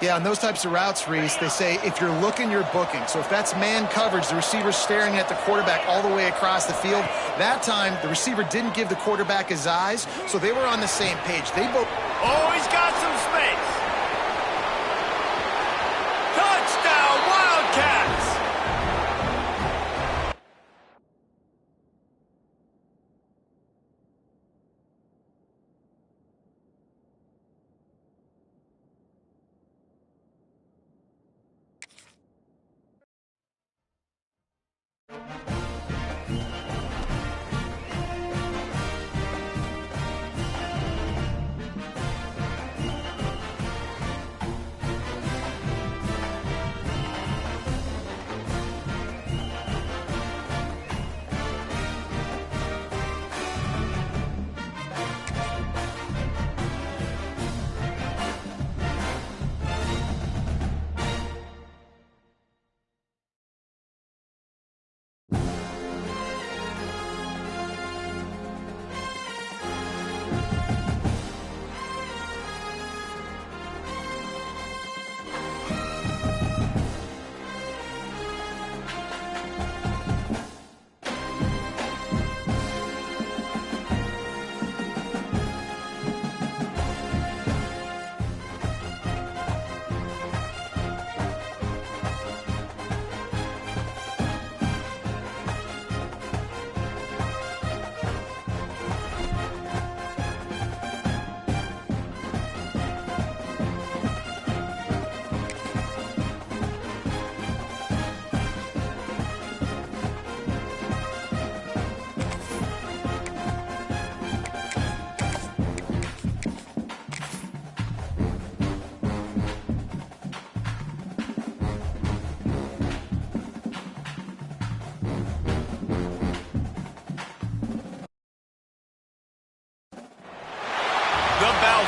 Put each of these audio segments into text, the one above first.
Yeah, on those types of routes, Reese, they say if you're looking, you're booking. So if that's man coverage, the receiver's staring at the quarterback all the way across the field. That time, the receiver didn't give the quarterback his eyes, so they were on the same page. They both... Oh, he's got some space. Touchdown, Wildcats!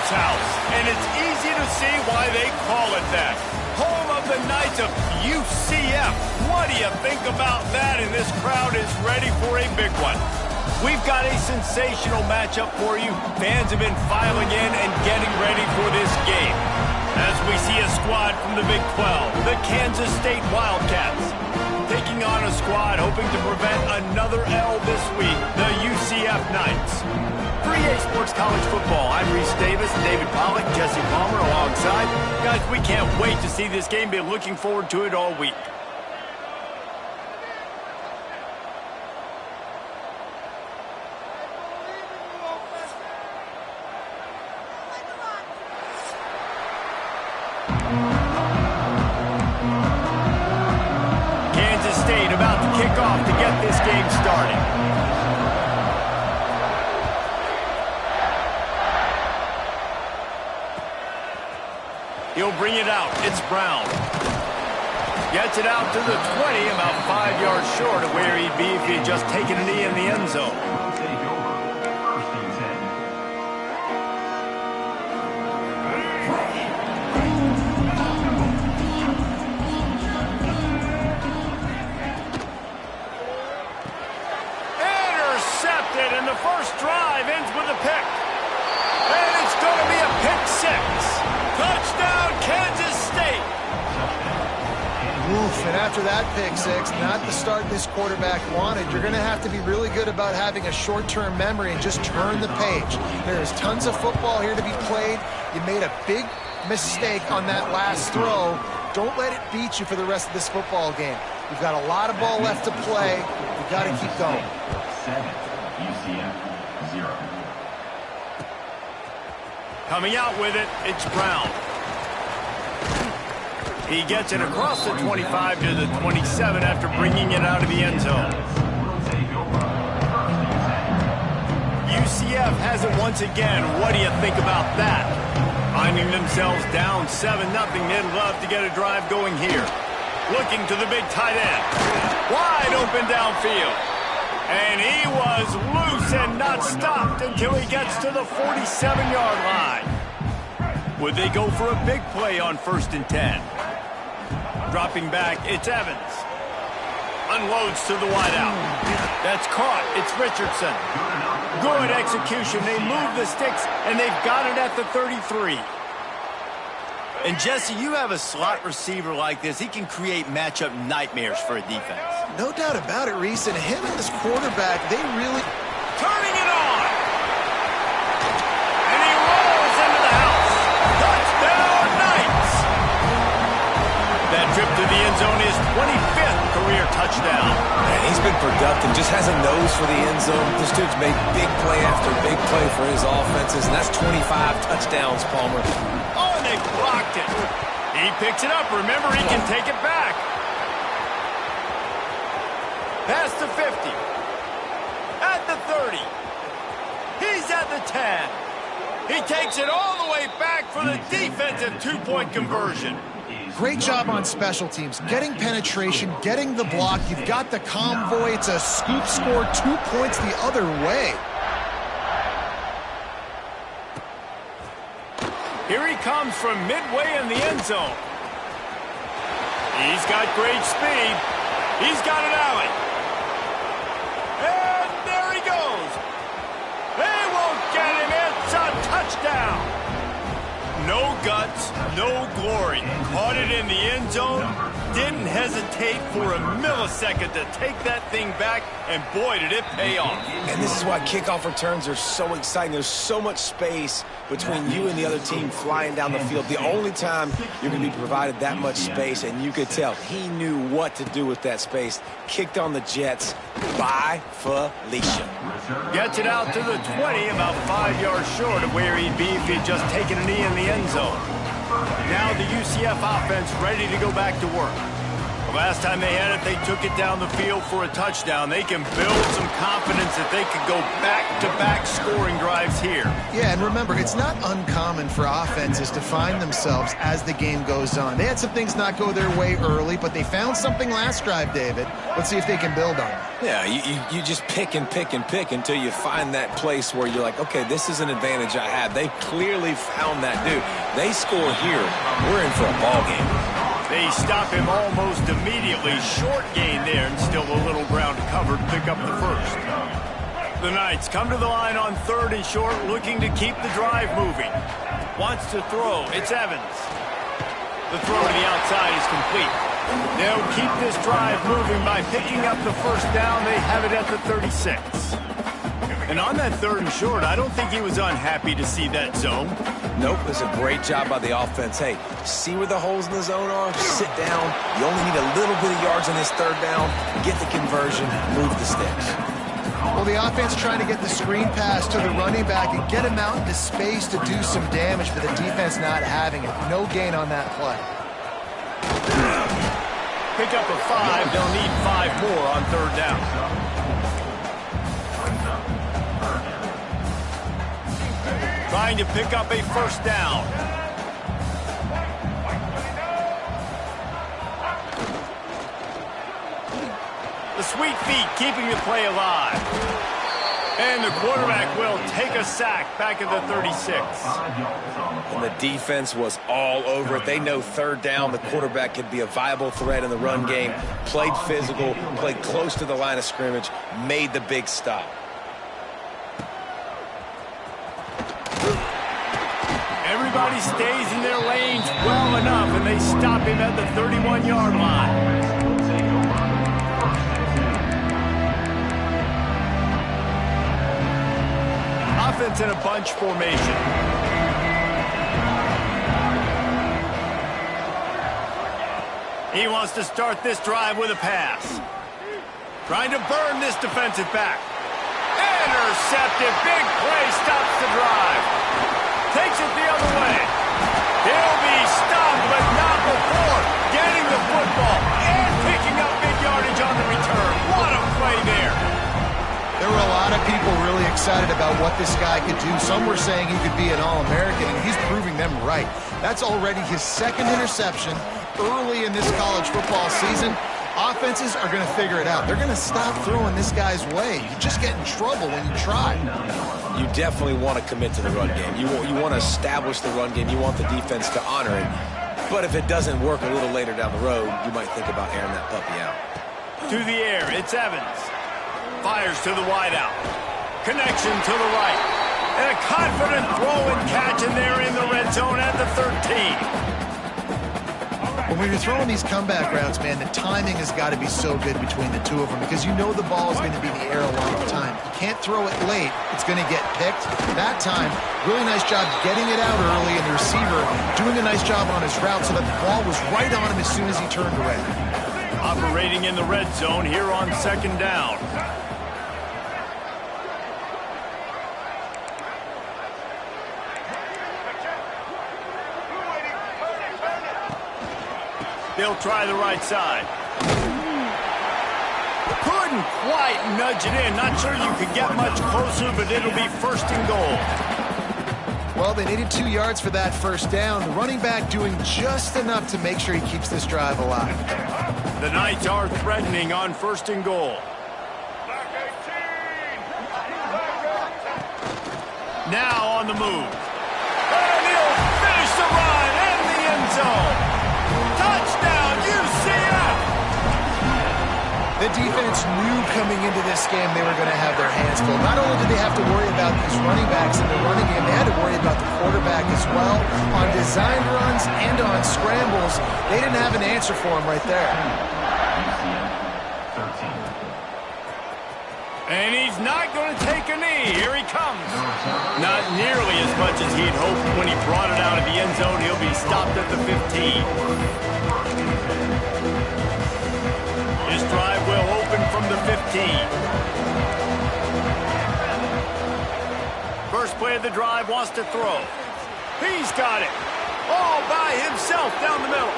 House, and it's easy to see why they call it that. Home of the Knights of UCF. What do you think about that? And this crowd is ready for a big one. We've got a sensational matchup for you. Fans have been filing in and getting ready for this game. As we see a squad from the Big 12, the Kansas State Wildcats, taking on a squad hoping to prevent another L this week, the UCF Knights. For EA Sports College Football, I'm Reese Davis, David Pollack, Jesse Palmer alongside. Guys, we can't wait to see this game. Been looking forward to it all week. Kansas State about to kick off to get this game started. He'll bring it out. It's Brown. Gets it out to the 20, about 5 yards short of where he'd be if he had just taken a knee in the end zone. Intercepted, and the first drive ends with a pick. And it's going to be a pick six. Touchdown, Kansas State. Oof, and after that pick six, not the start this quarterback wanted. You're going to have to be really good about having a short-term memory and just turn the page. There is tons of football here to be played. You made a big mistake on that last throw. Don't let it beat you for the rest of this football game. You've got a lot of ball left to play. You've got to keep going. 7, UCF 0. Coming out with it, it's Brown. He gets it across the 25 to the 27 after bringing it out of the end zone. UCF has it once again. What do you think about that? Finding themselves down 7-0, they'd love to get a drive going here. Looking to the big tight end. Wide open downfield. And he was loose and not stopped until he gets to the 47-yard line. Would they go for a big play on 1st and 10? Dropping back, it's Evans. Unloads to the wideout. That's caught. It's Richardson. Good execution. They move the sticks, and they've got it at the 33. And Jesse, you have a slot receiver like this. He can create matchup nightmares for a defense. No doubt about it, Reese. And him and this quarterback, they really... Turning it on! And he rolls into the house. Touchdown, Knights! That trip to the end zone is 25th career touchdown. Man, he's been productive, just has a nose for the end zone. This dude's made big play after big play for his offenses, and that's 25 touchdowns, Palmer. Oh, and they blocked it. He picks it up. Remember, he can take it back. Past the 50. At the 30. He's at the 10. He takes it all the way back for the defensive two-point conversion. Great job on special teams, getting penetration, getting the block. You've got the convoy. It's a scoop score, 2 points the other way. Here he comes from midway in the end zone. He's got great speed. He's got an alley. And there he goes. They won't get him. It's a touchdown. No guts, no glory. Caught it in the end zone. Didn't hesitate for a millisecond to take that thing back, and boy, did it pay off. And this is why kickoff returns are so exciting. There's so much space between you and the other team flying down the field. The only time you're going to be provided that much space, and you could tell he knew what to do with that space. Kicked on the Jets by Felicia. Gets it out to the 20, about 5 yards short of where he'd be if he'd just taken a knee in the end zone. Now the UCF offense ready to go back to work. The last time they had it, they took it down the field for a touchdown. They can build some confidence that they could go back-to-back scoring drives here. Yeah, and remember, it's not uncommon for offenses to find themselves as the game goes on. They had some things not go their way early, but they found something last drive, David. Let's see if they can build on it. Yeah, you just pick and pick and pick until you find that place where you're like, okay, this is an advantage I have. They clearly found that dude. They score here. We're in for a ball game. They stop him almost immediately. Short gain there, and still a little ground covered. Pick up the first. The Knights come to the line on 3rd and short, looking to keep the drive moving. Wants to throw. It's Evans. The throw to the outside is complete. They'll keep this drive moving by picking up the first down. They have it at the 36. And on that 3rd and short, I don't think he was unhappy to see that zone. Nope, it's a great job by the offense. Hey, see where the holes in the zone are? Sit down. You only need a little bit of yards on this 3rd down. Get the conversion. Move the sticks. Well, the offense trying to get the screen pass to the running back and get him out into space to do some damage, but the defense not having it. No gain on that play. Pick up a 5. They'll need 5 more on 3rd down. Trying to pick up a first down. The sweet feet keeping the play alive. And the quarterback will take a sack back at the 36. And the defense was all over it. They know 3rd down, the quarterback could be a viable threat in the run game. Played physical, played close to the line of scrimmage, made the big stop. Everybody stays in their lanes well enough, and they stop him at the 31-yard line. Offense in a bunch formation. He wants to start this drive with a pass. Trying to burn this defensive back. Intercepted. Big play stops the drive. Takes it the other way. He'll be stopped, but not before getting the football and picking up big yardage on the return. What a play there. There were a lot of people really excited about what this guy could do. Some were saying he could be an All-American, and he's proving them right. That's already his 2nd interception early in this college football season. Offenses are going to figure it out. They're going to stop throwing this guy's way. You just get in trouble when you try. You definitely want to commit to the run game. You want to establish the run game. You want the defense to honor it. But if it doesn't work a little later down the road, you might think about airing that puppy out. To the air, it's Evans. Fires to the wideout. Connection to the right. And a confident throw and catch, and they're in the red zone at the 13. When you're throwing these comeback routes, man, the timing has got to be so good between the two of them because you know the ball is going to be in the air a long time. You can't throw it late. It's going to get picked. That time, really nice job getting it out early, and the receiver doing a nice job on his route so that the ball was right on him as soon as he turned away. Operating in the red zone here on 2nd down. They'll try the right side. Couldn't quite nudge it in. Not sure you could get much closer, but it'll be 1st and goal. Well, they needed 2 yards for that first down. The running back doing just enough to make sure he keeps this drive alive. The Knights are threatening on 1st and goal. Now on the move. And he'll finish the run in the end zone. Touchdown, UCF! The defense knew coming into this game they were going to have their hands full. Not only did they have to worry about these running backs in the running game, they had to worry about the quarterback as well. On designed runs and on scrambles, they didn't have an answer for him right there. And he's not going to take a knee. Here he comes. Not nearly as much as he'd hoped when he brought it out of the end zone. He'll be stopped at the 15. His drive will open from the 15. First play of the drive, wants to throw. He's got it. All by himself down the middle.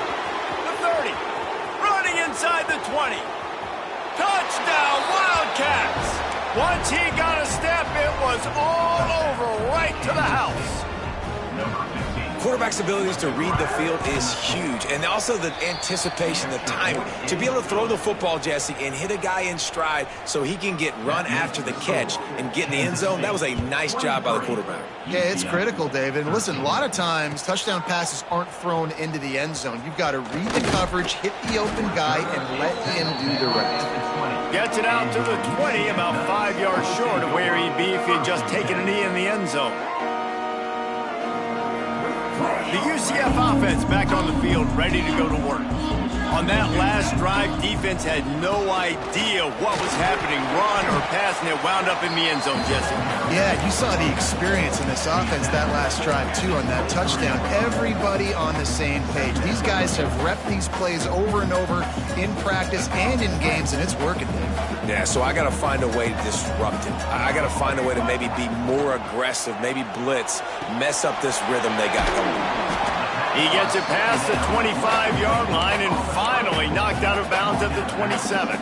The 30. Running inside the 20. Touchdown, Wildcats! Once he got a step, it was all over right to the house. Quarterback's abilities to read the field is huge, and also the anticipation, the timing. To be able to throw the football, Jesse, and hit a guy in stride so he can get run after the catch and get in the end zone, that was a nice job by the quarterback. Yeah, it's critical, David. And listen, a lot of times, touchdown passes aren't thrown into the end zone. You've got to read the coverage, hit the open guy, and let him do the rest. Gets it out to the 20, about 5 yards short of where he'd be if he had just taken a knee in the end zone. The UCF offense back on the field, ready to go to work. On that last drive, defense had no idea what was happening, run or pass, and it wound up in the end zone, Jesse. Yeah, you saw the experience in this offense that last drive, too, on that touchdown. Everybody on the same page. These guys have repped these plays over and over in practice and in games, and it's working, Dave. Yeah, so I got to find a way to disrupt it. I got to find a way to maybe be more aggressive, maybe blitz, mess up this rhythm they got going. He gets it past the 25-yard line and finally knocked out of bounds at the 27.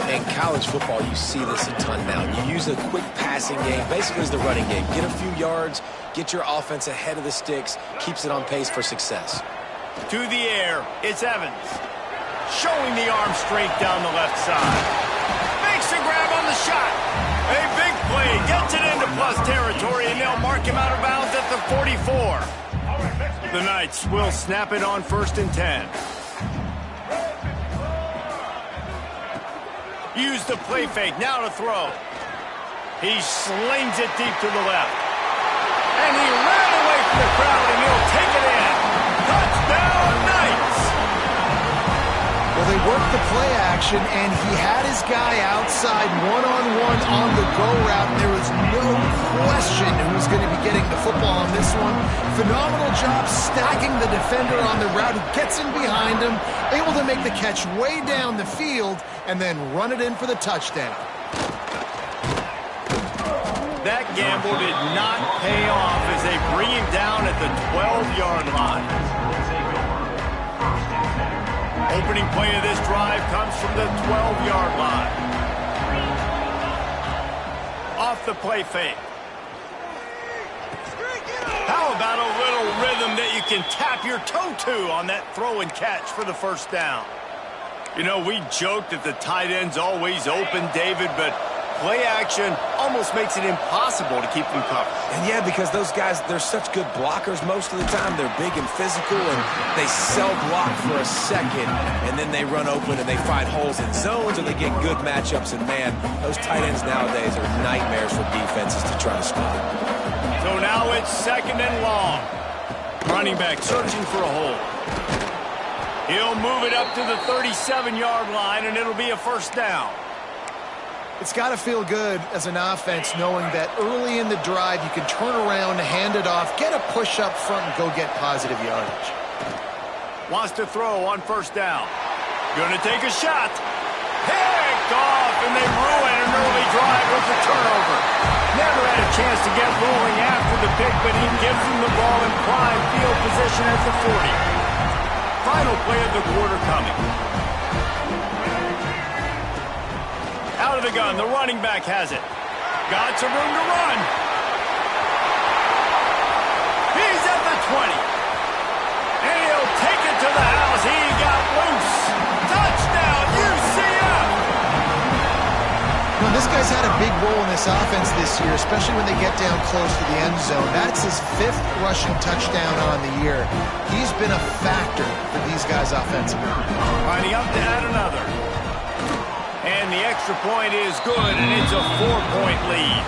In college football, you see this a ton now. You use a quick passing game, basically as the running game. Get a few yards, get your offense ahead of the sticks, keeps it on pace for success. To the air, it's Evans. Showing the arm strength down the left side. Makes the grab on the shot. A big play, gets it into plus territory, and they'll mark him out of bounds at the 44. The Knights will snap it on 1st and 10. Use the play fake, now to throw. He slings it deep to the left. And he ran away from the crowd, and he'll take it in. Touchdown, Knights! Well, they worked the play action, and he had his guy outside one-on-one on the go route. And there was no question who was going to be getting the football on this one. Phenomenal job stacking the defender on the route. He gets in behind him, able to make the catch way down the field, and then run it in for the touchdown. That gamble did not pay off as they bring him down at the 12-yard line. Opening play of this drive comes from the 12-yard line. Off the play fake. How about a little rhythm that you can tap your toe to on that throw and catch for the first down? You know, we joked that the tight end's always open, David, but play action almost makes it impossible to keep them covered. And yeah, because those guys, they're such good blockers most of the time. They're big and physical, and they cell-block for a second, and then they run open and they find holes in zones, or they get good matchups. And, man, those tight ends nowadays are nightmares for defenses to try to stop. So now it's 2nd and long. Running back searching for a hole. He'll move it up to the 37-yard line, and it'll be a first down. It's got to feel good as an offense knowing that early in the drive you can turn around, hand it off, get a push up front, and go get positive yardage. Wants to throw on first down. Going to take a shot. Picked off, and they ruin an early drive with the turnover. Never had a chance to get rolling after the pick, but he gives them the ball in prime field position at the 40. Final play of the quarter coming. Out of the gun, the running back has it. Got some room to run. He's at the 20. And he'll take it to the house. He got loose. Touchdown, UCF! Well, this guy's had a big role in this offense this year, especially when they get down close to the end zone. That's his 5th rushing touchdown on the year. He's been a factor for these guys offensively. Lining up to add another. And the extra point is good, and it's a 4-point lead.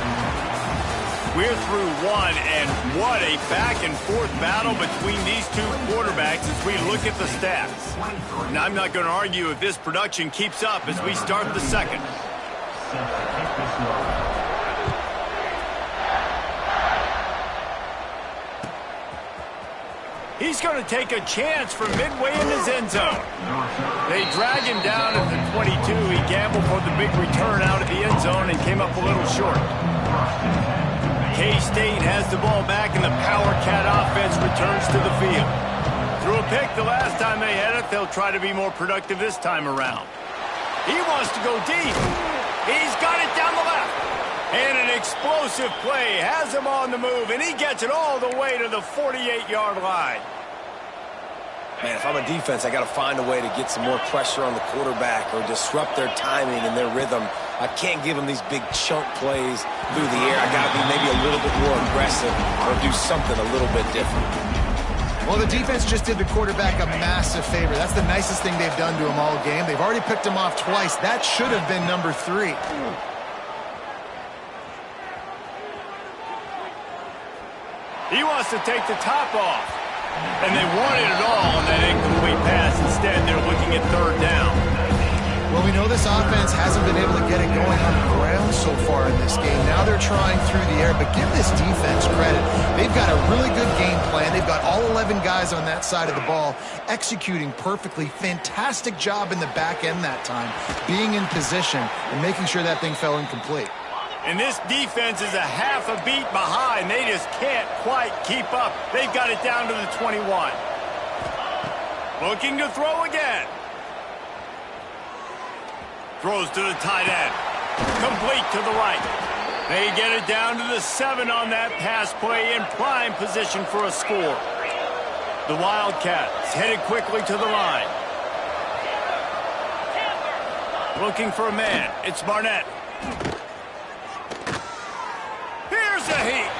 We're through one, and what a back-and-forth battle between these two quarterbacks as we look at the stats. And I'm not going to argue if this production keeps up as we start the second. He's going to take a chance from midway in his end zone. They drag him down at the 22. He gambled for the big return out of the end zone and came up a little short. K-State has the ball back, and the Power Cat offense returns to the field. Threw a pick the last time they had it. They'll try to be more productive this time around. He wants to go deep. He's got it down the left. And an explosive play has him on the move, and he gets it all the way to the 48-yard line. Man, if I'm a defense, I got to find a way to get some more pressure on the quarterback or disrupt their timing and their rhythm. I can't give them these big chunk plays through the air. I got to be maybe a little bit more aggressive or do something a little bit different. Well, the defense just did the quarterback a massive favor. That's the nicest thing they've done to him all game. They've already picked him off twice. That should have been number 3. He wants to take the top off. And they wanted it all on that incomplete pass. Instead, they're looking at third down. Well, we know this offense hasn't been able to get it going on the ground so far in this game. Now they're trying through the air, but give this defense credit. They've got a really good game plan. They've got all 11 guys on that side of the ball executing perfectly. Fantastic job in the back end that time, being in position and making sure that thing fell incomplete. And this defense is a half a beat behind. They just can't quite keep up. They've got it down to the 21. Looking to throw again. Throws to the tight end. Complete to the right. They get it down to the 7 on that pass play in prime position for a score. The Wildcats headed quickly to the line. Looking for a man. It's Barnett. Here's a heat.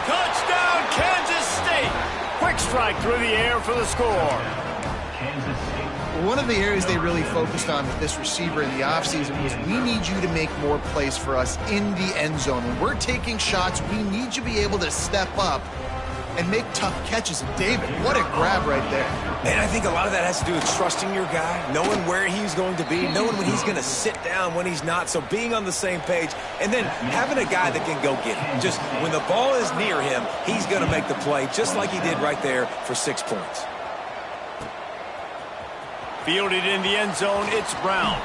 Touchdown, Kansas State. Quick strike through the air for the score. One of the areas they really focused on with this receiver in the offseason was we need you to make more plays for us in the end zone. When we're taking shots, we need you to be able to step up and make tough catches. And David, what a grab right there. And I think a lot of that has to do with trusting your guy, knowing where he's going to be, knowing when he's going to sit down, when he's not, so being on the same page, and then having a guy that can go get it. Just when the ball is near him, he's going to make the play, just like he did right there for 6 points. Fielded in the end zone, it's Brown.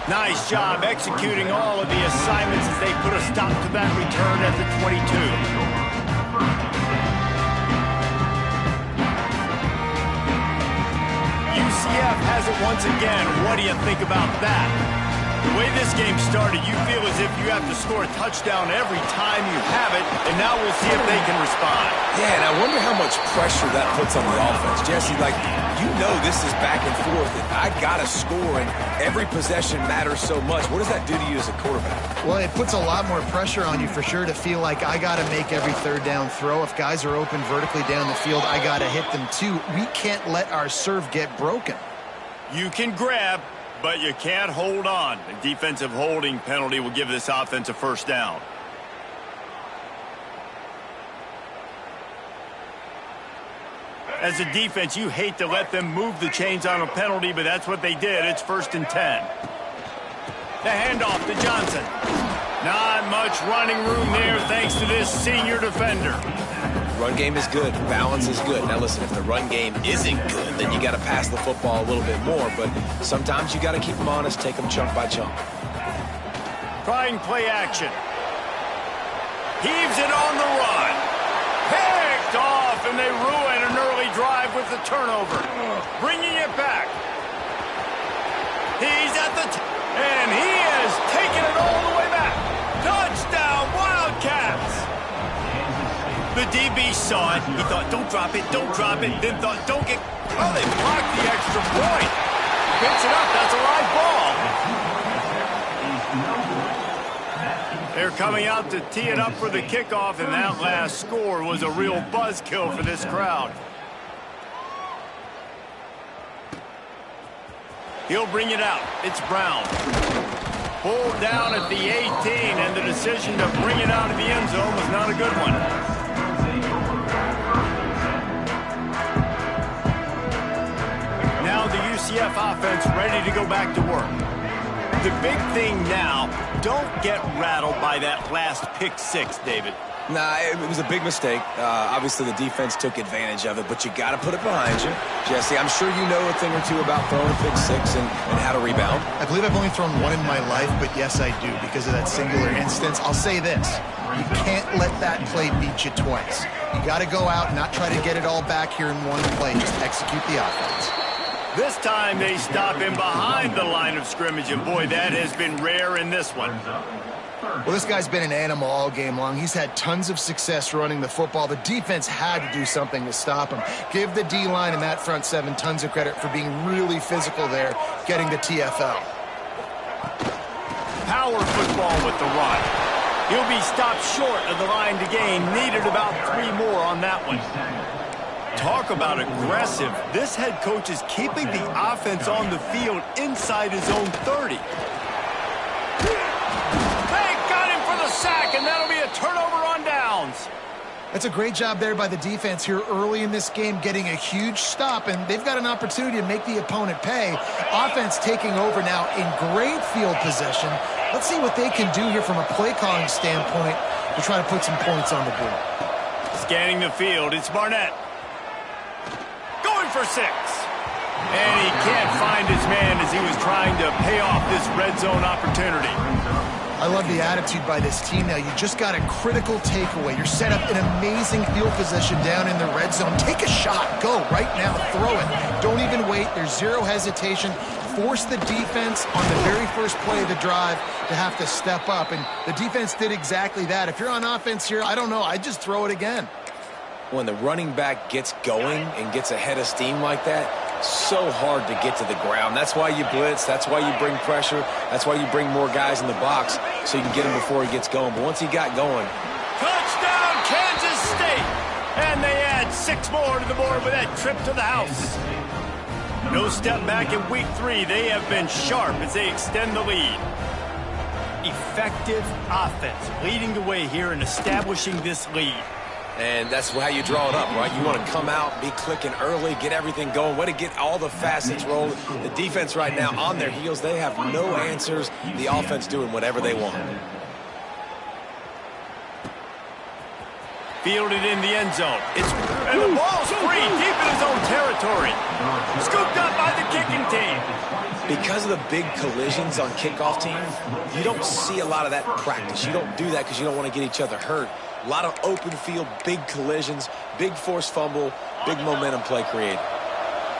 Nice job executing all of the assignments as they put a stop to that return at the 22. UCF has it once again. What do you think about that? The way this game started, you feel as if you have to score a touchdown every time you have it, and now we'll see if they can respond. Yeah, and I wonder how much pressure that puts on the offense. Jesse, like, you know this is back and forth, and I got to score, and every possession matters so much. What does that do to you as a quarterback? Well, it puts a lot more pressure on you for sure to feel like I got to make every third down throw. If guys are open vertically down the field, I got to hit them too. We can't let our serve get broken. You can grab, but you can't hold on. The defensive holding penalty will give this offense a first down. As a defense, you hate to let them move the chains on a penalty, but that's what they did. It's 1st and 10. The handoff to Johnson. Not much running room there thanks to this senior defender. Run game is good. Balance is good. Now listen, if the run game isn't good, then you got to pass the football a little bit more. But sometimes you got to keep them honest, take them chunk by chunk. Trying play action. Heaves it on the run. Picked off, and they ruin an early drive with the turnover. Bringing it back. He's at the and he is taking it all the way back. Touchdown, Wildcats. The DB saw it. He thought, don't drop it, don't drop it. Then thought, don't get... Oh, they blocked the extra point. Picks it up. That's a live ball. They're coming out to tee it up for the kickoff, and that last score was a real buzzkill for this crowd. He'll bring it out. It's Brown. Pulled down at the 18, and the decision to bring it out of the end zone was not a good one. Now the UCF offense ready to go back to work. The big thing now, don't get rattled by that last pick six, David. Nah, it was a big mistake. Obviously, the defense took advantage of it, but you got to put it behind you. Jesse, I'm sure you know a thing or two about throwing a pick six and how to rebound. I believe I've only thrown one in my life, but yes, I do because of that singular instance. I'll say this. You can't let that play beat you twice. You got to go out and not try to get it all back here in one play. Just execute the offense. This time they stop him behind the line of scrimmage, and boy, that has been rare in this one. Well, this guy's been an animal all game long. He's had tons of success running the football. The defense had to do something to stop him. Give the D-line and that front seven tons of credit for being really physical there, getting the TFL. Power football with the run. He'll be stopped short of the line to gain. Needed about 3 more on that one. Talk about aggressive. This head coach is keeping the offense on the field inside his own 30. They got him for the sack, and that'll be a turnover on downs. That's a great job there by the defense here early in this game, getting a huge stop, and they've got an opportunity to make the opponent pay. Offense taking over now in great field position. Let's see what they can do here from a play calling standpoint to try to put some points on the board. Scanning the field, it's Barnett. Going for 6. And he can't find his man as he was trying to pay off this red zone opportunity. I love the attitude by this team now. You just got a critical takeaway. You're set up in amazing field position down in the red zone. Take a shot. Go right now. Throw it. Don't even wait. There's zero hesitation. Force the defense on the very first play of the drive to have to step up. And the defense did exactly that. If you're on offense here, I don't know. I'd just throw it again. When the running back gets going and gets ahead of steam like that, so hard to get to the ground. That's why you blitz. That's why you bring pressure. That's why you bring more guys in the box so you can get him before he gets going. But once he got going... Touchdown, Kansas State! And they add 6 more to the board with that trip to the house. No step back in week 3. They have been sharp as they extend the lead. Effective offense leading the way here and establishing this lead. And that's how you draw it up, right? You want to come out, be clicking early, get everything going, way to get all the facets rolling. The defense right now on their heels, they have no answers. The offense doing whatever they want. Fielded in the end zone. And the ball's free deep in his own territory. Scooped up by the kicking team. Because of the big collisions on kickoff teams, you don't see a lot of that practice. You don't do that because you don't want to get each other hurt. A lot of open field, big collisions, big forced fumble, big momentum play created.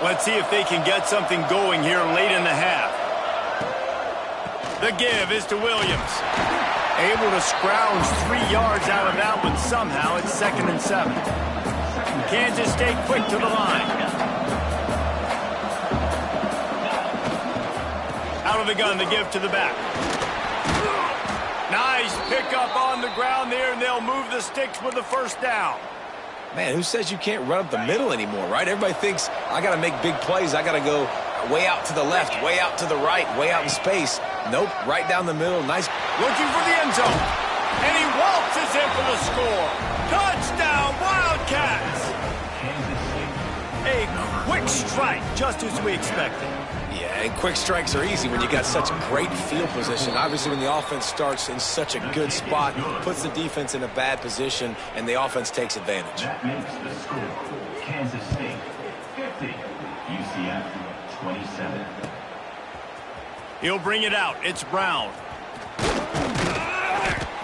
Let's see if they can get something going here late in the half. The give is to Williams. Able to scrounge 3 yards out of that one somehow. It's 2nd and 7. Kansas State quick to the line. Out of the gun, the give to the back. Nice pickup on the ground there, and they'll move the sticks with the first down. Man, who says you can't run up the middle anymore, right? Everybody thinks, I got to make big plays. I got to go way out to the left, way out to the right, way out in space. Nope, right down the middle. Nice. Looking for the end zone. And he waltzes in for the score. Touchdown, Wildcats. quick strike, just as we expected. Yeah, and quick strikes are easy when you got such great field position. Obviously, when the offense starts in such a good spot, puts the defense in a bad position, and the offense takes advantage. That makes the score Kansas State 50, UCF 27. He'll bring it out. It's Brown.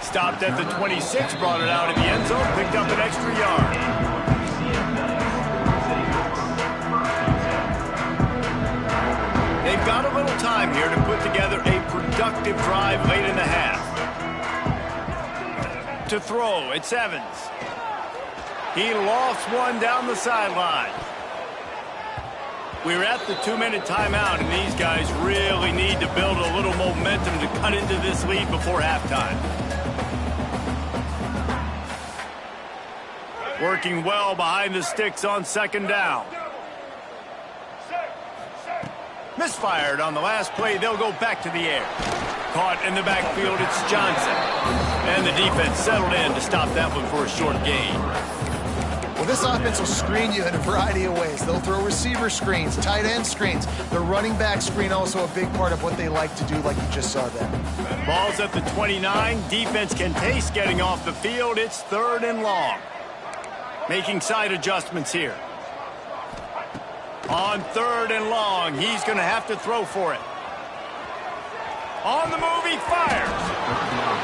Stopped at the 26, brought it out in the end zone, picked up an extra yard. They've got a little time here to put together a productive drive late in the half. To throw, it's Evans. He lofts one down the sideline. We're at the 2-minute timeout, and these guys really need to build a little momentum to cut into this lead before halftime. Working well behind the sticks on second down. Misfired on the last play. They'll go back to the air. Caught in the backfield, it's Johnson. And the defense settled in to stop that one for a short gain. Well, this offense will screen you in a variety of ways. They'll throw receiver screens, tight end screens. The running back screen also a big part of what they like to do, like you just saw there. Ball's at the 29. Defense can taste getting off the field. It's 3rd and long. Making side adjustments here. On 3rd and long, he's going to have to throw for it. On the move, he fires.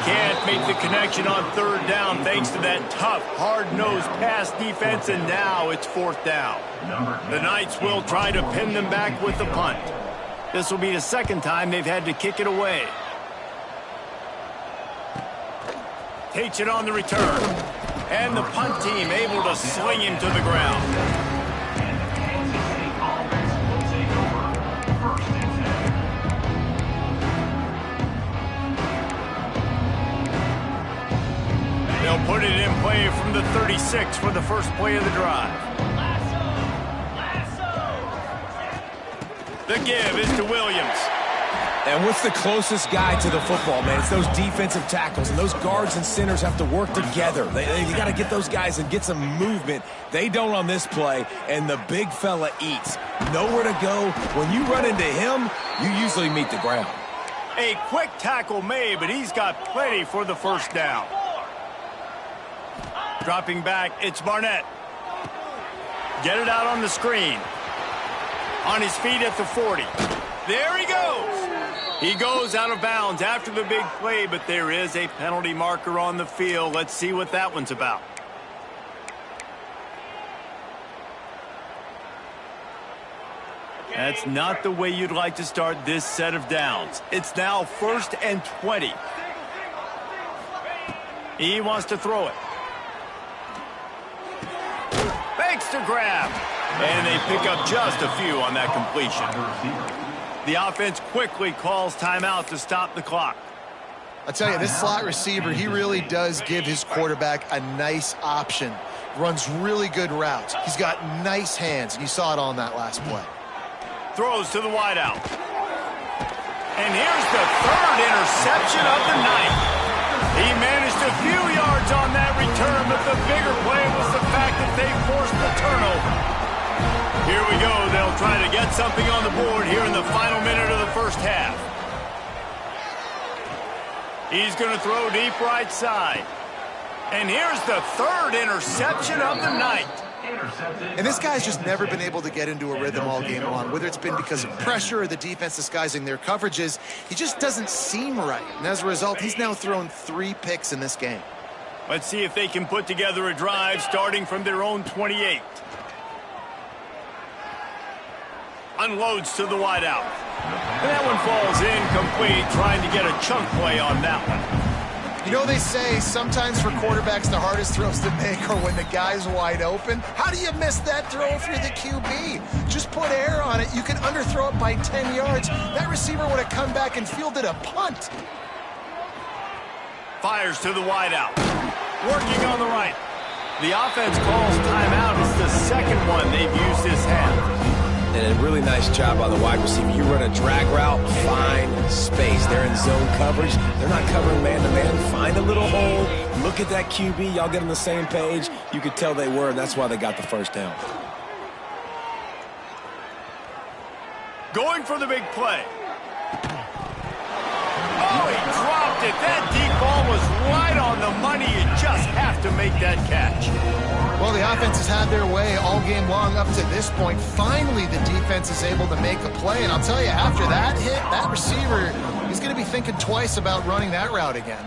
Can't make the connection on 3rd down thanks to that tough, hard-nosed pass defense, and now it's 4th down. The Knights will try to pin them back with the punt. This will be the 2nd time they've had to kick it away. Takes it on the return. And the punt team able to sling him to the ground. They'll put it in play from the 36 for the first play of the drive. The give is to Williams. And what's the closest guy to the football, man? It's those defensive tackles, and those guards and centers have to work together. You got to get those guys and get some movement. They don't on this play, and the big fella eats. Nowhere to go. When you run into him, you usually meet the ground. A quick tackle made, but he's got plenty for the 1st down. Dropping back, it's Barnett. Get it out on the screen. On his feet at the 40. There he goes. He goes out of bounds after the big play, but there is a penalty marker on the field. Let's see what that one's about. That's not the way you'd like to start this set of downs. It's now 1st and 20. He wants to throw it. Fakes to grab. And they pick up just a few on that completion. The offense quickly calls timeout to stop the clock. I'll tell you, this slot receiver, he really does give his quarterback a nice option. Runs really good routes. He's got nice hands, and you saw it on that last play. Throws to the wideout. And here's the 3rd interception of the night. He managed a few yards on that return, but the bigger play was the fact that they forced the turnover. Here we go. They'll try to get something on the board here in the final minute of the 1st half. He's going to throw deep right side. And here's the 3rd interception of the night. And this guy's just never been able to get into a rhythm all game long, whether it's been because of pressure or the defense disguising their coverages. He just doesn't seem right. And as a result, he's now thrown 3 picks in this game. Let's see if they can put together a drive starting from their own 28. Unloads to the wideout. And that one falls incomplete, trying to get a chunk play on that one. You know, they say sometimes for quarterbacks the hardest throws to make are when the guy's wide open. How do you miss that throw if you're the QB? Just put air on it. You can underthrow it by 10 yards. That receiver would have come back and fielded a punt. Fires to the wideout. Working on the right. The offense calls timeout. It's the 2nd one they've used this half. And a really nice job by the wide receiver. You run a drag route, find space. They're in zone coverage. They're not covering man-to-man. Find a little hole. Look at that QB. Y'all get on the same page. You could tell they were, and that's why they got the 1st down. Going for the big play. Oh, he dropped it. That deep ball was right on the money. You just have to make that catch. Well, the offense has had their way all game long up to this point. Finally, the defense is able to make a play. And I'll tell you, after that hit, that receiver, he's going to be thinking twice about running that route again.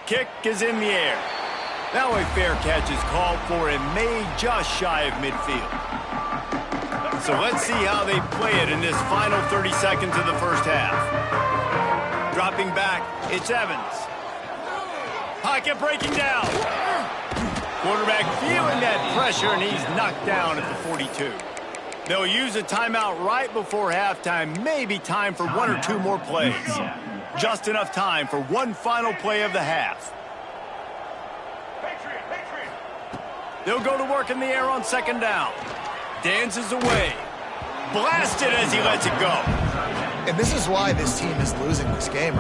Kick is in the air. Now a fair catch is called for and made just shy of midfield. So let's see how they play it in this final 30 seconds of the first half. Dropping back, it's Evans. Pocket breaking down. Quarterback feeling that pressure, and he's knocked down at the 42. They'll use a timeout right before halftime. Maybe time for one or two more plays. Just enough time for one final play of the half. They'll go to work in the air on second down. Dances away. Blasted as he lets it go. And this is why this team is losing this game.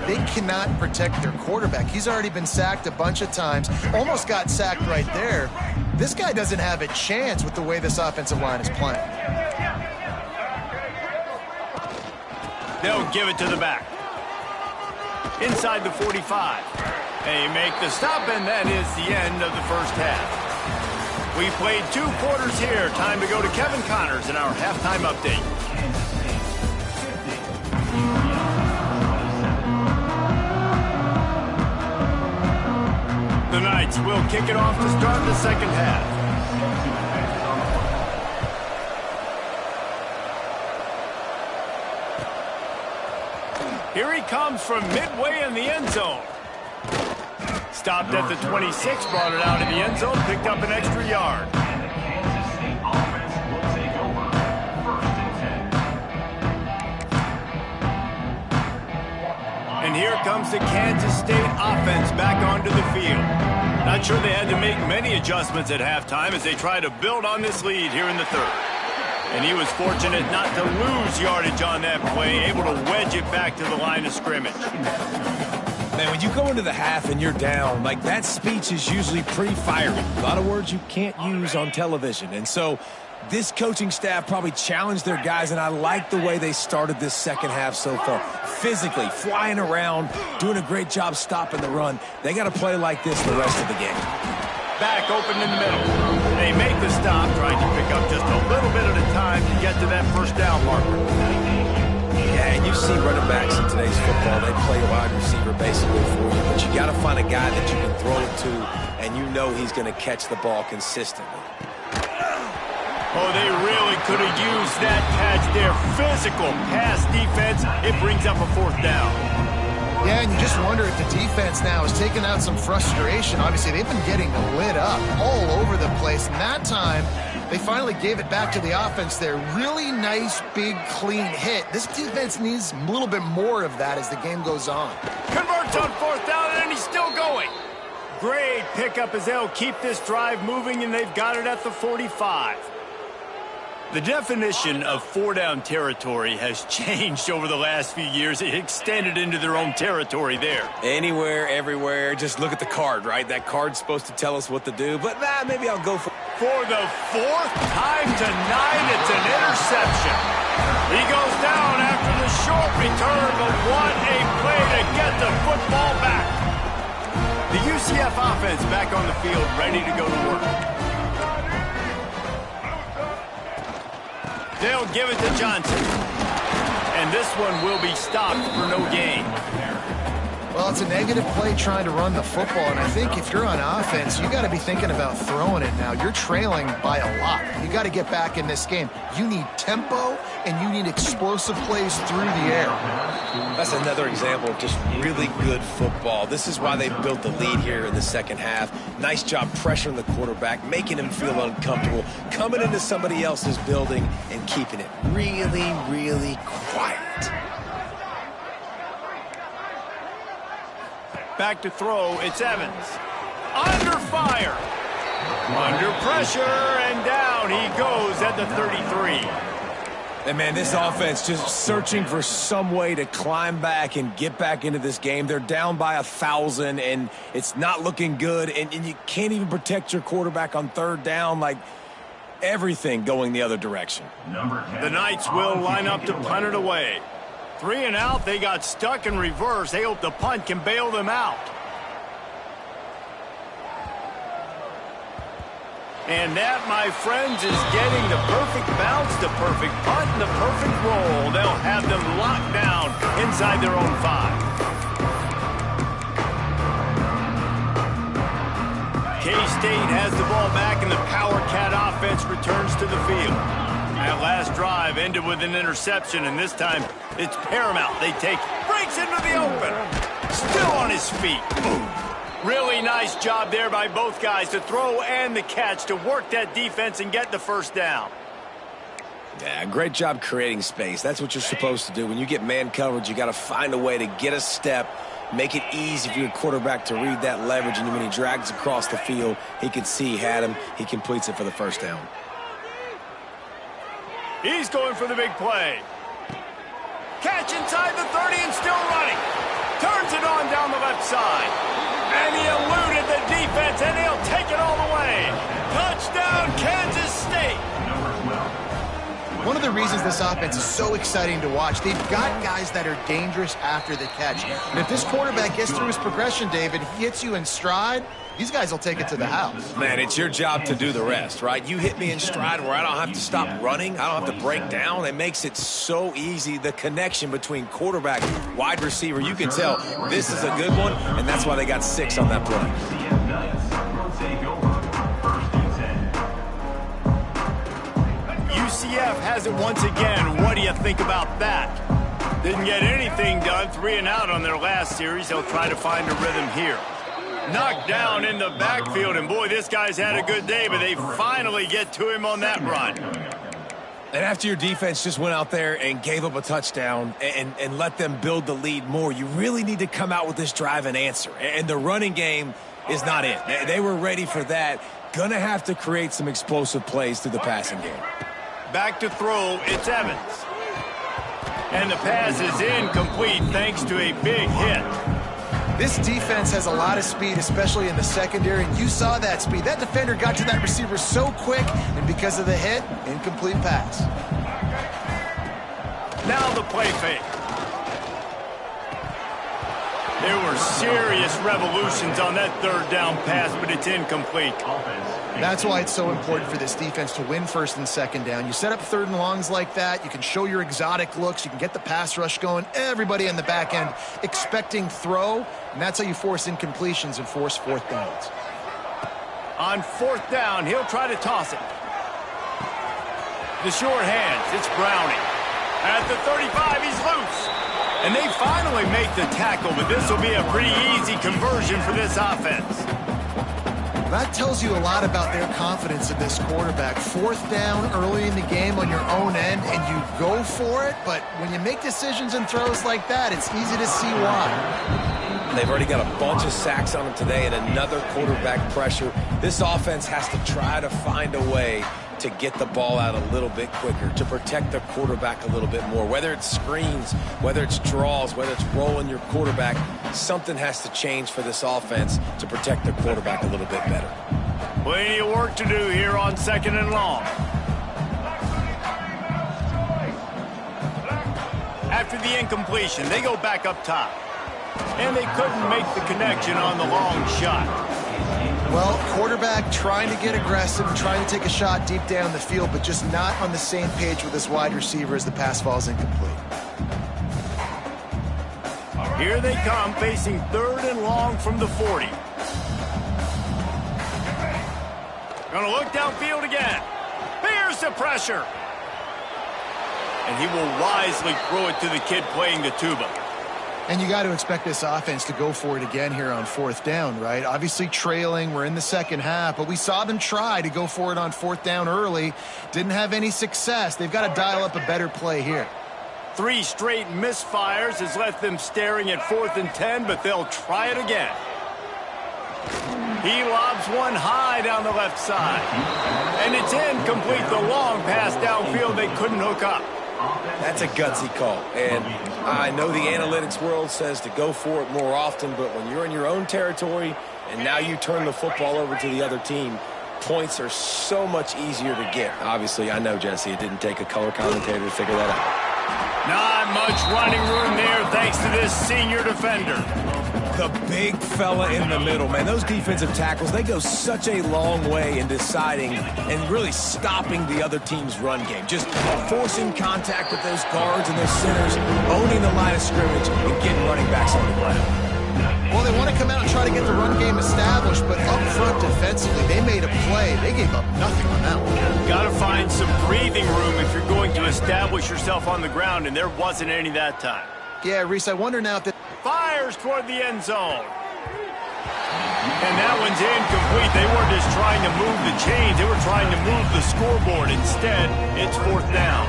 They cannot protect their quarterback. He's already been sacked a bunch of times. Almost got sacked right there. This guy doesn't have a chance with the way this offensive line is playing. They'll give it to the back. Inside the 45. They make the stop, and that is the end of the first half. We played 2 quarters here. Time to go to Kevin Connors in our halftime update. The Knights will kick it off to start the second half. Here he comes from midway in the end zone. Stopped at the 26, brought it out of the end zone, picked up an extra yard. Kansas State offense will take over. 1st and 10. And here comes the Kansas State offense back onto the field. Not sure they had to make many adjustments at halftime as they try to build on this lead here in the third. And he was fortunate not to lose yardage on that play, able to wedge it back to the line of scrimmage. Man, when you go into the half and you're down, like that speech is usually pretty fiery. A lot of words you can't use on television. And so this coaching staff probably challenged their guys, and I like the way they started this second half so far. Physically, flying around, doing a great job stopping the run. They got to play like this the rest of the game. Back open in the middle. They make the stop, trying to pick up just a little bit at a time to get to that first down marker. Yeah, and you see running backs in today's football, they play a wide receiver basically for you, but you got to find a guy that you can throw it to, and you know he's going to catch the ball consistently. Oh, they really could have used that catch there. Physical pass defense. It brings up a 4th down. Yeah, and you just wonder if the defense now is taking out some frustration. Obviously, they've been getting lit up all over the place. And that time, they finally gave it back to the offense there. Really nice, big, clean hit. This defense needs a little bit more of that as the game goes on. Converts on 4th down, and he's still going. Great pickup as they'll keep this drive moving, and they've got it at the 45. The definition of 4-down territory has changed over the last few years. It extended into their own territory there. Anywhere, everywhere. Just look at the card, right? That card's supposed to tell us what to do, but maybe I'll go for... For the 4th time tonight, it's an interception. He goes down after the short return, but what a play to get the football back. The UCF offense back on the field, ready to go to work. They'll give it to Johnson. And this one will be stopped for no gain. Well, it's a negative play trying to run the football, and I think if you're on offense, you got to be thinking about throwing it now. You're trailing by a lot. You got to get back in this game. You need tempo, and you need explosive plays through the air. That's another example of just really good football. This is why they built the lead here in the second half. Nice job pressuring the quarterback, making him feel uncomfortable, coming into somebody else's building and keeping it really, really quiet. Back to throw, it's Evans. Under fire. Under pressure, and down he goes at the 33. And, man, this offense just searching for some way to climb back and get back into this game. They're down by 1,000, and it's not looking good, and you can't even protect your quarterback on 3rd down. Like, everything going the other direction. The Knights will line up to punt it away. 3 and out, they got stuck in reverse. They hope the punt can bail them out. And that, my friends, is getting the perfect bounce, the perfect punt, and the perfect roll. They'll have them locked down inside their own 5. K-State has the ball back, and the Power Cat offense returns to the field. That last drive ended with an interception, and this time it's paramount. They take, breaks into the open. Still on his feet. Boom. Really nice job there by both guys to throw and the catch to work that defense and get the first down. Yeah, great job creating space. That's what you're supposed to do. When you get man coverage, you got to find a way to get a step, make it easy for your quarterback to read that leverage, and when he drags across the field, he can see he had him. He completes it for the first down. He's going for the big play. Catch inside the 30 and still running. Turns it on down the left side. And he eluded the defense, and he'll take it all the way. Touchdown, Kansas State. One of the reasons this offense is so exciting to watch, they've got guys that are dangerous after the catch. And if this quarterback gets through his progression, David, he hits you in stride, these guys will take it to the house. Man, it's your job to do the rest, right? You hit me in stride where I don't have to stop running. I don't have to break down. It makes it so easy. The connection between quarterback, wide receiver, you can tell this is a good one, and that's why they got 6 on that play. UCF has it once again. What do you think about that? Didn't get anything done. 3 and out on their last series. They'll try to find a rhythm here. Knocked down in the backfield, and boy, this guy's had a good day, but they finally get to him on that run. And after your defense just went out there and gave up a touchdown and let them build the lead more, you really need to come out with this drive and answer. And the running game is not it. They were ready for that. Gonna have to create some explosive plays through the passing game. Back to throw, it's Evans. And the pass is incomplete thanks to a big hit. This defense has a lot of speed, especially in the secondary, and you saw that speed. That defender got to that receiver so quick, and because of the hit, incomplete pass. Now the play fake. There were serious revolutions on that 3rd down pass, but it's incomplete. That's why it's so important for this defense to win 1st and 2nd down. You set up 3rd and longs like that, you can show your exotic looks, you can get the pass rush going, everybody in the back end expecting throw, and that's how you force incompletions and force 4th downs. On 4th down, he'll try to toss it. The short hands, it's Browning. At the 35, he's loose. And they finally make the tackle, but this will be a pretty easy conversion for this offense. That tells you a lot about their confidence in this quarterback. 4th down early in the game on your own end, and you go for it, but when you make decisions and throws like that, it's easy to see why. They've already got a bunch of sacks on them today and another quarterback pressure. This offense has to try to find a way to get the ball out a little bit quicker, to protect the quarterback a little bit more. Whether it's screens, whether it's draws, whether it's rolling your quarterback, something has to change for this offense to protect the quarterback a little bit better. Plenty of work to do here on 2nd and long. After the incompletion, they go back up top. And they couldn't make the connection on the long shot. Well, quarterback trying to get aggressive and trying to take a shot deep down the field, but just not on the same page with his wide receiver as the pass falls incomplete. Here they come, facing 3rd and long from the 40. Gonna look downfield again. Here's the pressure. And he will wisely throw it to the kid playing the tuba. And you got to expect this offense to go for it again here on 4th down, right? Obviously trailing, we're in the 2nd half, but we saw them try to go for it on 4th down early. Didn't have any success. They've got to dial up a better play here. 3 straight misfires has left them staring at 4th and 10, but they'll try it again. He lobs one high down the left side. And it's incomplete. The long pass downfield they couldn't hook up. That's a gutsy call, and I know the analytics world says to go for it more often, but when you're in your own territory and now you turn the football over to the other team, points are so much easier to get. Obviously, I know, Jesse, it didn't take a color commentator to figure that out. Not much running room there thanks to this senior defender. The big fella in the middle, man. Those defensive tackles, they go such a long way in deciding and really stopping the other team's run game. Just forcing contact with those guards and those centers, owning the line of scrimmage, and getting running backs on the ground. Well, they want to come out and try to get the run game established, but up front defensively, they made a play. They gave up nothing on that one. Got to find some breathing room if you're going to establish yourself on the ground, and there wasn't any that time. Yeah, Reese, I wonder now if that... Fires toward the end zone. And that one's incomplete. They weren't just trying to move the chains. They were trying to move the scoreboard. Instead, it's 4th down.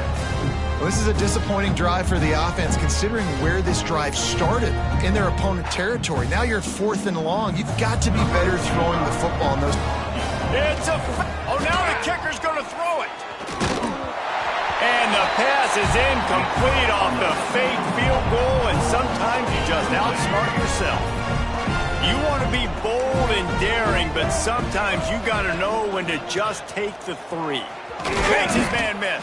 Well, this is a disappointing drive for the offense, considering where this drive started in their opponent territory. Now you're 4th and long. You've got to be better throwing the football in those. It's a... Oh, now the kicker's going to throw it. And the pass is incomplete off the fake field goal, and sometimes you just outsmart yourself. You want to be bold and daring, but sometimes you got to know when to just take the 3. Makes his man miss.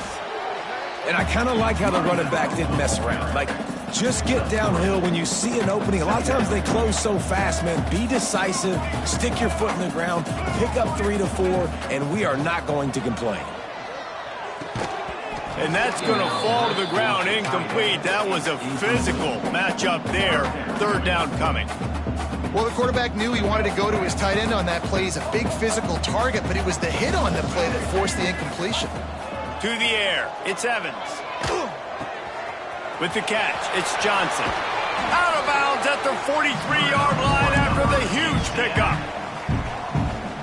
And I kind of like how the running back didn't mess around. Like, just get downhill when you see an opening. A lot of times they close so fast, man. Be decisive, stick your foot in the ground, pick up 3 to 4, and we are not going to complain. And that's going to fall to the ground incomplete. That was a physical matchup there. 3rd down coming. Well, the quarterback knew he wanted to go to his tight end on that play. He's a big physical target, but it was the hit on the play that forced the incompletion. To the air, it's Evans. With the catch, it's Johnson. Out of bounds at the 43-yard line after the huge pickup.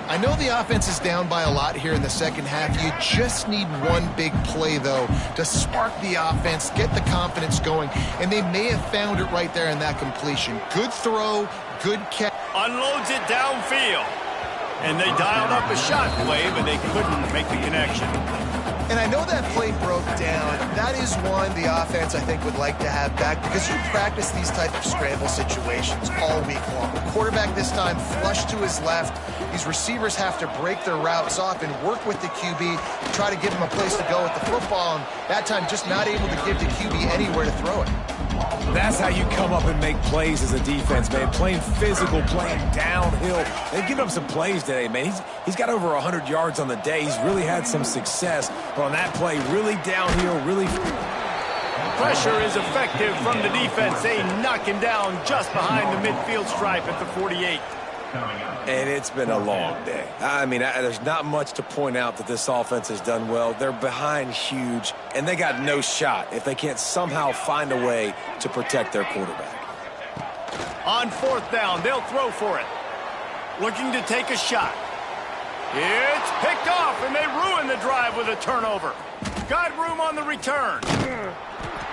I know the offense is down by a lot here in the second half. You just need one big play, though, to spark the offense, get the confidence going, and they may have found it right there in that completion. Good throw, good catch. Unloads it downfield. And they dialed up a shot play, but they couldn't make the connection. And I know that play broke down. That is one the offense, I think, would like to have back because you practice these type of scramble situations all week long. The quarterback this time flushed to his left. These receivers have to break their routes off and work with the QB to try to give him a place to go with the football. And that time just not able to give the QB anywhere to throw it. That's how you come up and make plays as a defense, man. Playing physical, playing downhill. They've given up some plays today, man. He's got over 100 yards on the day. He's really had some success. But on that play, really downhill, really... Pressure is effective from the defense. They knock him down just behind the midfield stripe at the 48. And it's been a long day. I mean, there's not much to point out that this offense has done well. They're behind huge, and they got no shot if they can't somehow find a way to protect their quarterback. On 4th down, they'll throw for it. Looking to take a shot. It's picked off, and they ruin the drive with a turnover. Got room on the return.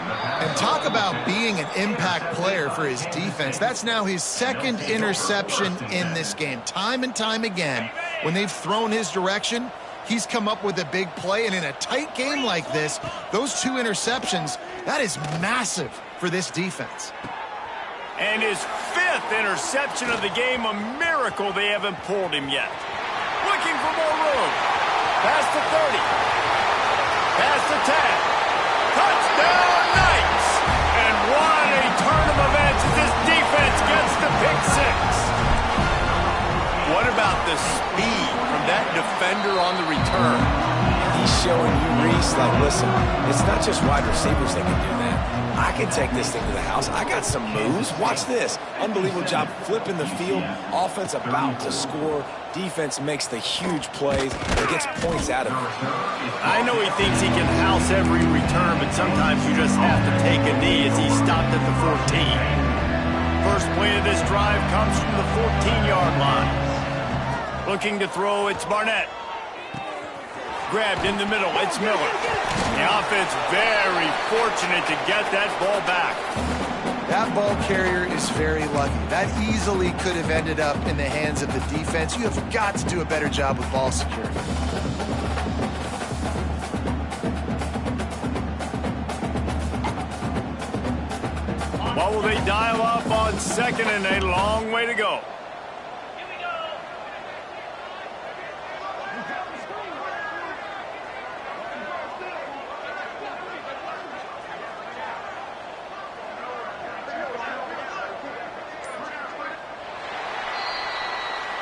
And talk about being an impact player for his defense. That's now his 2nd interception in this game. Time and time again, when they've thrown his direction, he's come up with a big play. And in a tight game like this, those 2 interceptions, that is massive for this defense. And his 5th interception of the game, a miracle they haven't pulled him yet. Looking for more room. Past the 30. Past the 10. Touchdown, Knights! And what a turn of events as this defense gets the pick 6. What about the speed from that defender on the return? He's showing you, Reese, like, listen, it's not just wide receivers that can do that. I can take this thing to the house. I got some moves. Watch this. Unbelievable job flipping the field. Offense about to score. Defense makes the huge plays and gets points out of it. I know he thinks he can house every return, but sometimes you just have to take a knee as he stopped at the 14. First play of this drive comes from the 14-yard line. Looking to throw, it's Barnett. Grabbed in the middle, it's Miller. The offense very fortunate to get that ball back. That ball carrier is very lucky. That easily could have ended up in the hands of the defense. You have got to do a better job with ball security. What will they dial up on 2nd and a long way to go?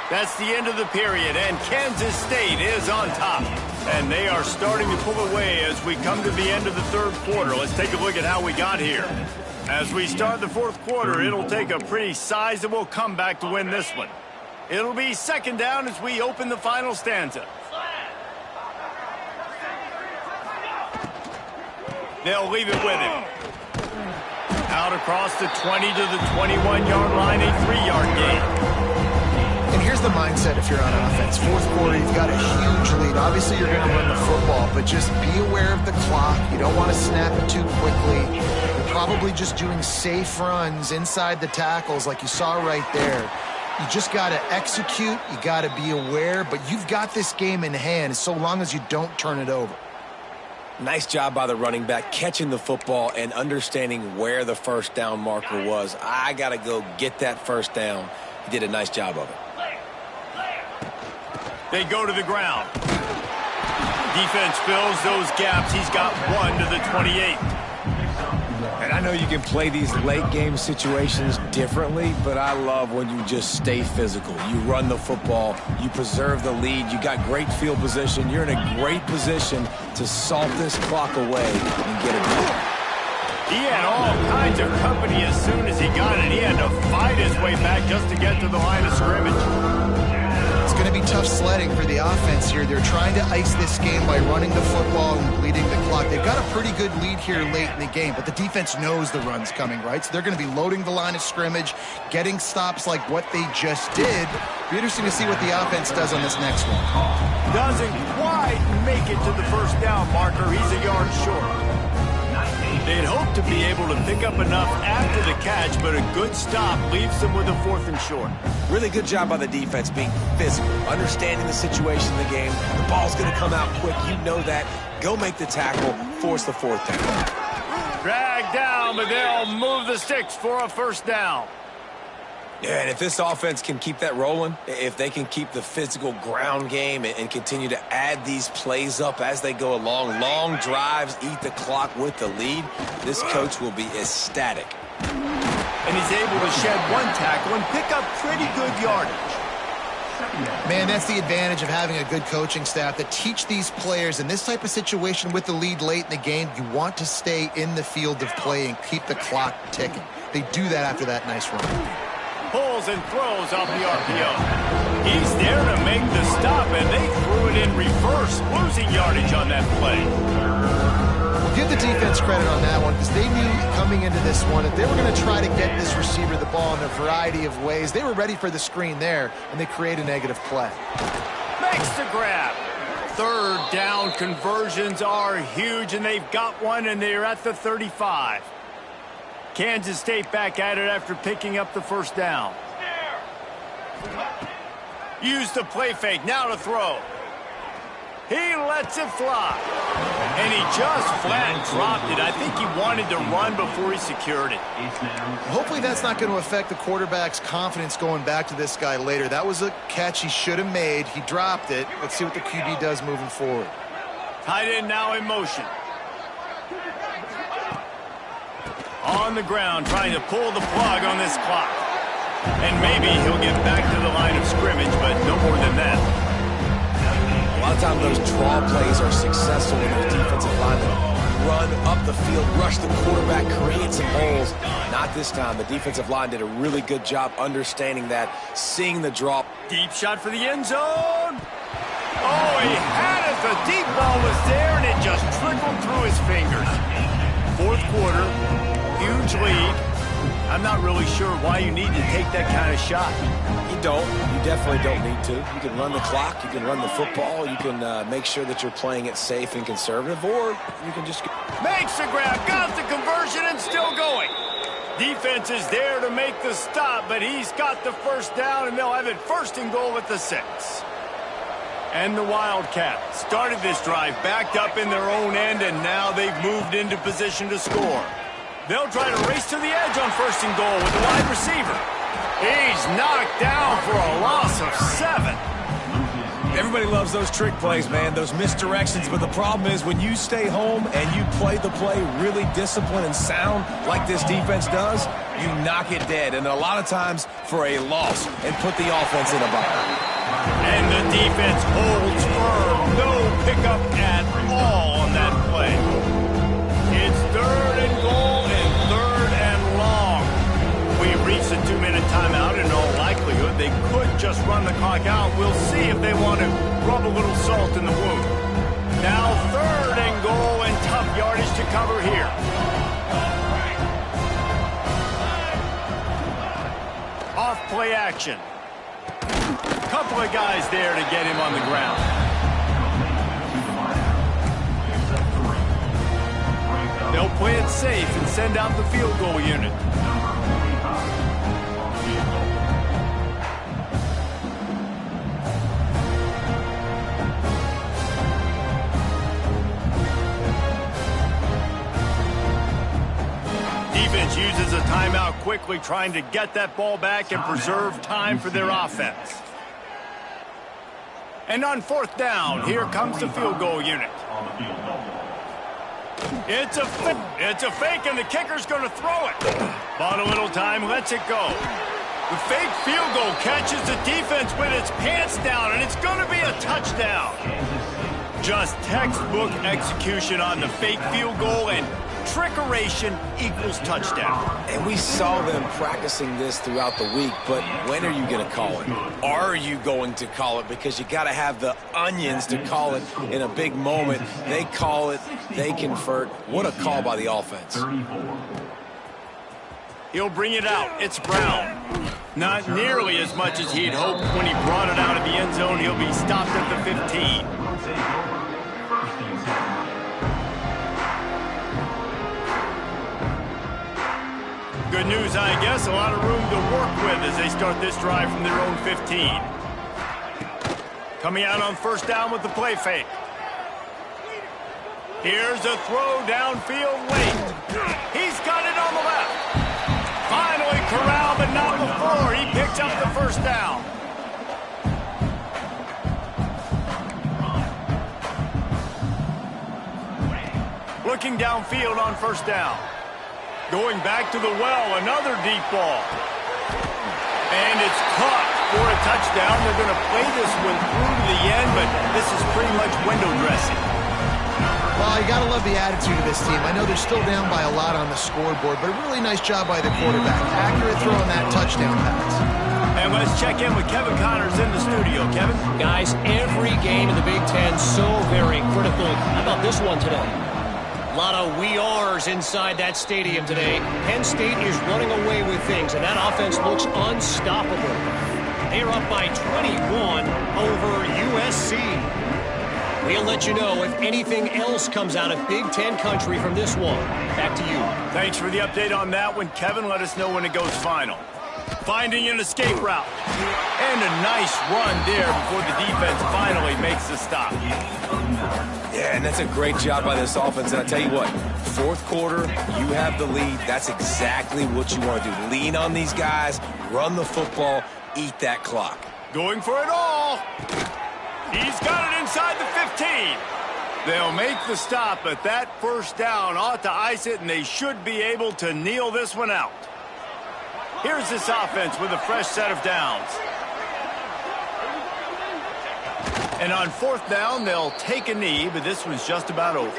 That's the end of the period, and Kansas State is on top. And they are starting to pull away as we come to the end of the third quarter. Let's take a look at how we got here. As we start the fourth quarter, it'll take a pretty sizable comeback to win this one. It'll be second down as we open the final stanza. They'll leave it with him. Out across the 20 to the 21-yard line, a 3-yard gain. And here's the mindset if you're on offense. Fourth quarter, you've got a huge lead. Obviously, you're going to run the football, but just be aware of the clock. You don't want to snap it too quickly. You're probably just doing safe runs inside the tackles like you saw right there. You just got to execute. You got to be aware, but you've got this game in hand so long as you don't turn it over. Nice job by the running back catching the football and understanding where the first down marker was. I got to go get that first down. He did a nice job of it. They go to the ground. Defense fills those gaps. He's got 1 to the 28. And I know you can play these late game situations differently, but I love when you just stay physical. You run the football, you preserve the lead, you got great field position. You're in a great position to salt this clock away and get it done. He had all kinds of company as soon as he got it. He had to fight his way back just to get to the line of scrimmage. It's going to be tough sledding for the offense here. They're trying to ice this game by running the football and bleeding the clock. They've got a pretty good lead here late in the game, but the defense knows the run's coming, right? So they're going to be loading the line of scrimmage, getting stops like what they just did. Be interesting to see what the offense does on this next one. Doesn't quite make it to the first down marker. He's a yard short. They'd hope to be able to pick up enough after the catch, but a good stop leaves them with a 4th and short. Really good job by the defense being physical, understanding the situation in the game. The ball's going to come out quick. You know that. Go make the tackle, force the 4th down. Drag down, but they'll move the sticks for a first down. Yeah, and if this offense can keep that rolling, if they can keep the physical ground game and continue to add these plays up as they go along, long drives, eat the clock with the lead, this coach will be ecstatic. And he's able to shed 1 tackle and pick up pretty good yardage. Man, that's the advantage of having a good coaching staff that teach these players in this type of situation with the lead late in the game. You want to stay in the field of play and keep the clock ticking. They do that after that nice run. Pulls and throws off the RPO. He's there to make the stop, and they threw it in reverse, losing yardage on that play. We'll give the defense credit on that one because they knew coming into this one that they were going to try to get this receiver the ball in a variety of ways. They were ready for the screen there, and they create a negative play. Makes the grab. Third down conversions are huge, and they've got one, and they're at the 35. Kansas State back at it after picking up the first down. Use the play fake, now to throw. He lets it fly. And he just flat dropped it. I think he wanted to run before he secured it. Hopefully that's not going to affect the quarterback's confidence going back to this guy later. That was a catch he should have made. He dropped it. Let's see what the QB does moving forward. Tight end now in motion. On the ground, trying to pull the plug on this clock. And maybe he'll get back to the line of scrimmage, but no more than that. A lot of times those draw plays are successful when those defensive linemen run up the field, rush the quarterback, create some holes. Not this time. The defensive line did a really good job understanding that, seeing the drop. Deep shot for the end zone. Oh, he had it. The deep ball was there, and it just trickled through his fingers. Fourth quarter. Huge lead. I'm not really sure why you need to take that kind of shot. You don't. You definitely don't need to. You can run the clock. You can run the football. You can make sure that you're playing it safe and conservative, or you can just... Makes the grab, got the conversion, and still going. Defense is there to make the stop, but he's got the first down, and they'll have it 1st and goal at the 6. And the Wildcats started this drive backed up in their own end, and now they've moved into position to score. They'll try to race to the edge on 1st and goal with the wide receiver. He's knocked down for a loss of 7. Everybody loves those trick plays, man, those misdirections, but the problem is when you stay home and you play the play really disciplined and sound like this defense does, you knock it dead, and a lot of times for a loss, and put the offense in a bind. And the defense holds firm. No pickup at all on that play. It's 3rd and goal and 3rd and long. We reached a 2-minute timeout. In all likelihood, they could just run the clock out. We'll see if they want to rub a little salt in the wound. Now 3rd and goal and tough yardage to cover here. Off play action. Couple of guys there to get him on the ground. They'll play it safe and send out the field goal unit. Defense uses a timeout quickly, trying to get that ball back and preserve time for their offense. And on 4th down, here comes the field goal unit. It's a fake, and the kicker's going to throw it. Bought a little time, lets it go. The fake field goal catches the defense with its pants down, and it's going to be a touchdown. Just textbook execution on the fake field goal, and trickeration equals touchdown. And we saw them practicing this throughout the week, but when are you going to call it? Are you going to call it? Because you got to have the onions to call it in a big moment. They call it, they convert. What a call by the offense. He'll bring it out. It's Brown. Not nearly as much as he'd hoped when he brought it out of the end zone. He'll be stopped at the 15. Good news, I guess. A lot of room to work with as they start this drive from their own 15. Coming out on 1st down with the play fake. Here's a throw downfield late. He's got it on the left. Finally corralled, but not before. He picks up the 1st down. Looking downfield on 1st down. Going back to the well, another deep ball. And it's caught for a touchdown. They're going to play this one through to the end, but this is pretty much window dressing. Well, you got to love the attitude of this team. I know they're still down by a lot on the scoreboard, but a really nice job by the quarterback. Accurate throw on that touchdown pass. And let's check in with Kevin Connors in the studio. Kevin? Guys, every game in the Big Ten so very critical. How about this one today? A lot of we ares inside that stadium today. Penn State is running away with things, and that offense looks unstoppable. They are up by 21 over USC. We'll let you know if anything else comes out of Big Ten country from this one. Back to you. Thanks for the update on that one, Kevin. Let us know when it goes final. Finding an escape route. And a nice run there before the defense finally makes the stop. Yeah, and that's a great job by this offense. And I tell you what, 4th quarter, you have the lead. That's exactly what you want to do. Lean on these guys, run the football, eat that clock. Going for it all. He's got it inside the 15. They'll make the stop, but that 1st down ought to ice it, and they should be able to kneel this one out. Here's this offense with a fresh set of downs. And on 4th down, they'll take a knee, but this one's just about over.